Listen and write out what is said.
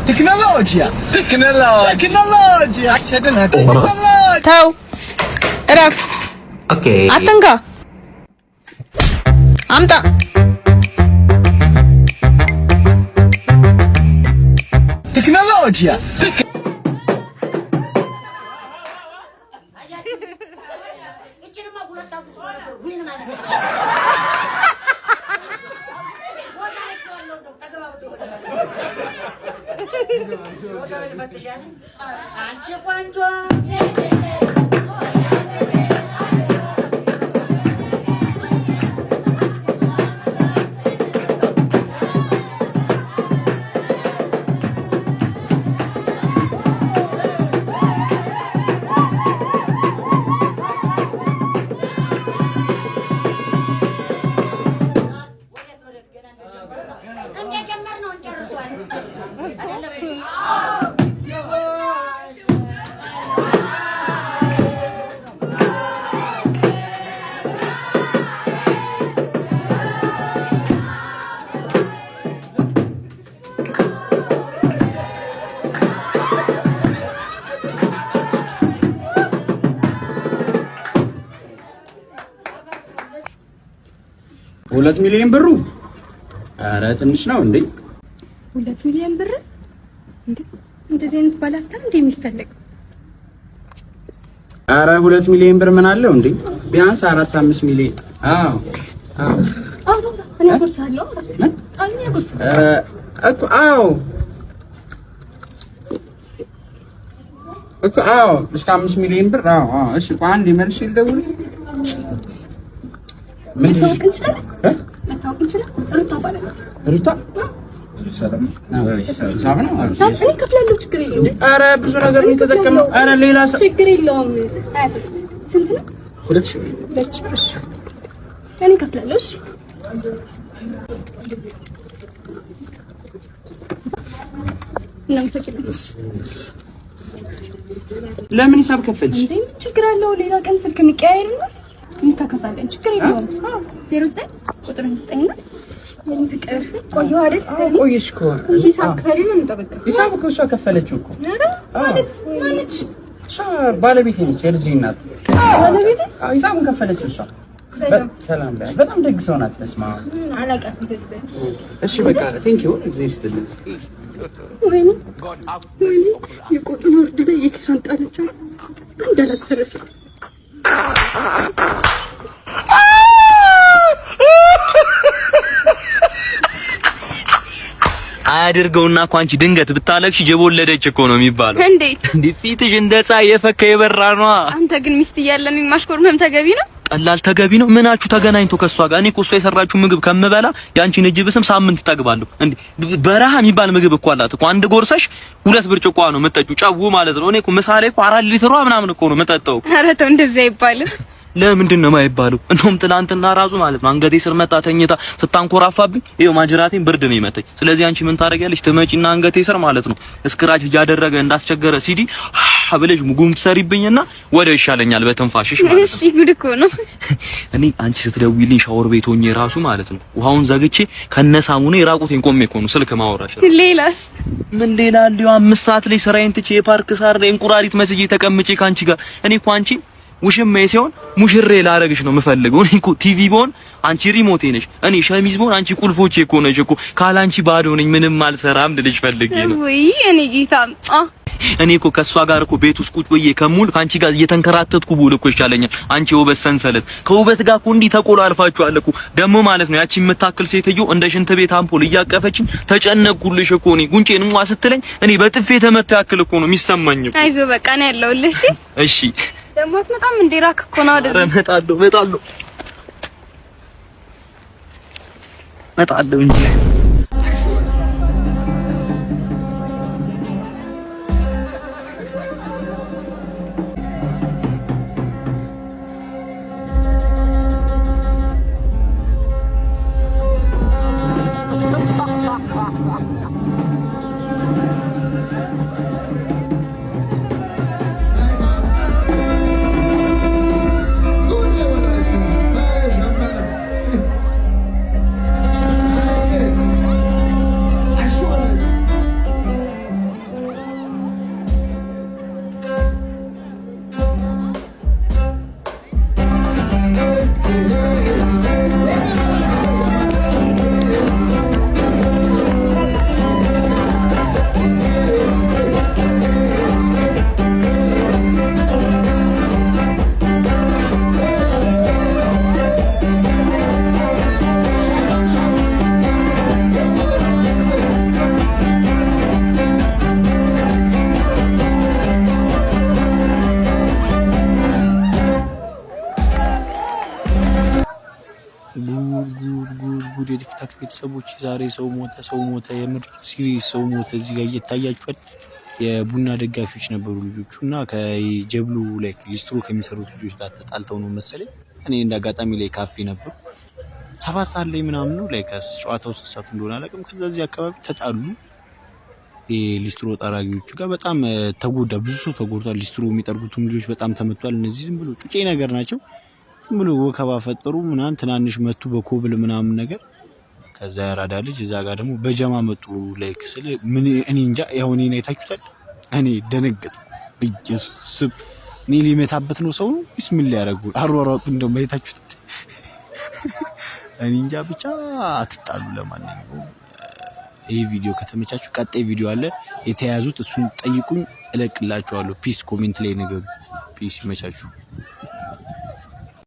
Tecnologia. ተው እረፍ። ኦኬ አትንካ። አምጣ። Tecnologia. $2 ሚሊዮን ብሩ ኧረ ትንሽ ነው እንዴ? 2 ሚሊዮን ብር እንዴ? እንደዚህ አይነት ባለሀብት እንዴ የሚፈልግ? ኧረ 2 ሚሊዮን ብር ምን አለው እንዴ? ቢያንስ 4-5 ሚሊዮን። አዎ እኔ አጎርሳለሁ። እኔ አጎርሳለሁ እኮ አዎ እኮ አዎ እስከ 5 ሚሊዮን ብር። አዎ እሺ አንዴ መልስ ይደውል። ምን መታወቅ እንችላለን? ሩታ ባለ ሩታ ሰላም ነው። እኔ ከፍላለሁ፣ ችግር የለውም። ኧረ ብዙ ነገር ነው የተጠቀመው። ኧረ ሌላ ችግር የለውም። ስንት ነው? 2,000 ብር። እኔ ከፍላለሁ። እሺ ለምን ሂሳብ ከፈልሽ? እንዴ ችግር አለው? ሌላ ቀን ስልክ እንቀያየርና እንተከሳለን። ችግር የለውም። 09 ቁጥር 9 ነው የሚፈቀር። ቆየሁ አይደል? ቆየሽ እኮ ሂሳብ ከፈልን እንጠብቅ። ሂሳብ እኮ እሷ ከፈለችው እኮ። ኧረ ማለት ማነች? እሷ ባለቤቴ ነች፣ የልጄ እናት ባለቤቴ። ሂሳቡን ከፈለችው እሷ። ሰላም ላይ በጣም ደግ ሰው ናት። ለስማ አላውቃትም በዚህ። እሺ በቃ ቴንክ ዩ እግዚአብሔር ይስጥልኝ። ወይኔ የቆጡን ወርድ ላይ የኪሷን ጣለች እንዳላስተረፈ አያድርገውና እኮ አንቺ ድንገት ብታለቅሽ ጀብ ወለደች እኮ ነው የሚባለው። እንዴት ፊትሽ እንደ ፀሐይ የፈካ የበራ ነው። አንተ ግን ሚስት እያለን ማሽኮርመም ተገቢ ነው? ቀላል ተገቢ ነው? ምናችሁ ተገናኝቶ ከሷ ጋር? እኔ እኮ እሷ የሰራችው ምግብ ከምበላ ያንቺን እጅ ብስም ሳምንት ጠግባለሁ። እንዴ በረሃ የሚባል ምግብ እኮ አላት እኮ። አንድ ጎርሰሽ 2 ብርጭቆ ነው የምጠጪው፣ ጨው ማለት ነው። እኔ እኮ ምሳሌ እኮ 4 ሊትሯ ምናምን እኮ ነው የምጠጣው። ኧረ ተው እንደዚህ አይባልም። ለምንድን ነው የማይባለው? እንደውም ትናንትና ራሱ ማለት ነው አንገቴ ስር መጣ ተኝታ ስታንኮራፋብኝ፣ ይኸው ማጅራቴን ብርድ ነው ይመታኝ። ስለዚህ አንቺ ምን ታደርጊያለሽ? ትመጪና አንገቴ ስር ማለት ነው እስክራች እያደረገ እንዳስቸገረ ሲዲ ብለሽ ሙጉም ትሰሪብኝና ወዲያው ይሻለኛል በትንፋሽሽ ማለት ነው። እሺ ጉድ እኮ ነው። እኔ አንቺ ስትደውይልኝ ሻወር ቤት ሆኜ ራሱ ማለት ነው ውሃውን ዘግቼ ከነሳሙኔ ራቁቴን ቆሜ እኮ ነው ስልክ ማወራሽ። ሌላስ ምን ሌላ አለው? 5 ሰዓት ላይ ስራዬን ትቼ የፓርክ ሳር ላይ እንቁራሪት መስዬ ተቀምጬ ካንቺ ጋር እኔ እኮ አንቺ ውሽማዬ ሲሆን ሙሽሬ ላረግሽ ነው የምፈልገው። እኔ እኮ ቲቪ ብሆን አንቺ ሪሞቴ ነሽ፣ እኔ ሸሚዝ ብሆን አንቺ ቁልፎቼ እኮ ነሽ እኮ። ካላንቺ ባዶ ነኝ፣ ምንም አልሰራም ልልሽ ፈልጌ ነው። ወይ እኔ ጌታ እኔ እኮ ከሷ ጋር እኮ ቤት ውስጥ ቁጭ ብዬ ከሙል ካንቺ ጋር እየተንከራተትኩ ብውል እኮ ይሻለኛል። አንቺ ውበት ሰንሰለት ከውበት ጋር እኮ እንዲህ ተቆላልፋችኋል እኮ ደግሞ ማለት ነው። ያቺ የምታክል ሴትዮ እንደ ሽንት ቤት አምፖል እያቀፈችኝ ተጨነቅኩልሽ እኮ እኔ ጉንጬን እንኳን ስትለኝ እኔ በጥፌ ተመታ ያክል እኮ ነው የሚሰማኝ። አይዞህ በቃ ነው ያለውልሽ። እሺ ደግሞ አትመጣም እንዴ? ራክ እኮ ነው አይደል? እመጣለሁ እንጂ የቲክታክ ቤተሰቦች ዛሬ ሰው ሞተ፣ የምር ሲሪየስ ሰው ሞተ። እዚህ ጋር እየታያችኋል። የቡና ደጋፊዎች ነበሩ ልጆቹ እና ከጀብሉ ላይ ሊስትሮ ከሚሰሩት ልጆች ጋር ተጣልተው ነው መሰለኝ። እኔ እንዳጋጣሚ ላይ ካፌ ነበር 7 ሰዓት ላይ ምናምን ነው ላይ ጨዋታው 6 ሰዓት እንደሆነ አላውቅም። ከዚህ አካባቢ ተጣሉ። ሊስትሮ ጠራጊዎቹ ጋር በጣም ተጎዳ፣ ብዙ ሰው ተጎድቷል። ሊስትሮ የሚጠርጉትም ልጆች በጣም ተመቷል። እነዚህ ዝም ብሎ ጩጬ ነገር ናቸው። ዝም ብሎ ወከባ ፈጠሩ ምናምን፣ ትናንሽ መቱ በኮብል ምናምን ነገር። ከዛ ያራዳ ልጅ እዛ ጋር ደግሞ በጀማ መጡ። ላይክ ስለ ምን እኔ እንጃ። ያው እኔን አይታችሁታል። እኔ ደነገጥኩ። ኢየሱስ እኔ ሊመታበት ነው ሰው ወይስ ምን ሊያረጉ አሯሯጡ? እንደው አይታችሁታል። እኔ እንጃ ብቻ አትጣሉ። ለማንኛውም ይሄ ቪዲዮ ከተመቻችሁ ቀጣይ ቪዲዮ አለ የተያዙት፣ እሱን ጠይቁኝ እለቅላችኋለሁ። ፒስ ኮሜንት ላይ ነገሩ። ፒስ ይመቻችሁ።